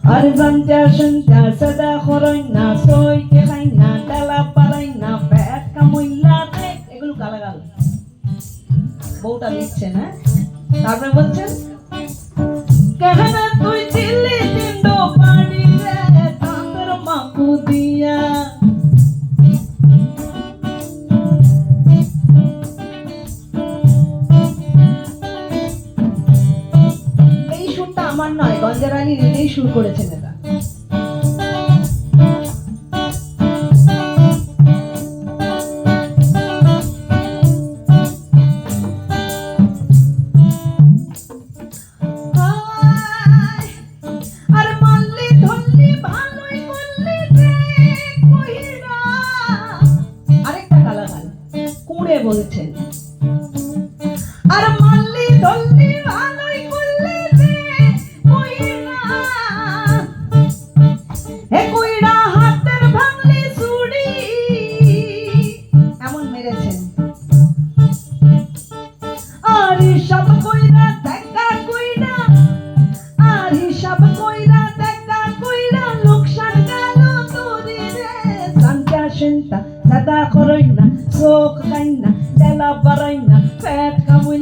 আর জানতে শুনতে সদা খরই না সইতে খাই না ডালা পারাই না পেট কামুইলা দেখ এগুলো গালাগাল বউটা লিখছে না তারপরে বলছেন কেহনা তুই দিল্লি তিনডো পানি রে তাঁদের মাকু দিয়া এই সুরটা আমার নয় গঞ্জার আলী নিজেই সুর করেছেন এটা বলছেন আর মাল্লি ধল্লি ভালোই করলে রে কইরা হে কইরা হাতের ভাঙলি চুড়ি এমন মেরেছেন আর সব কইরা দেখা কইরা আর হিসাব কইরা দেখা কইরা লোকসান গেল তোরে রে সান্তা সেন্তা সাদা করই না চোখ খাই না তেলা বারাই না পেট কামুই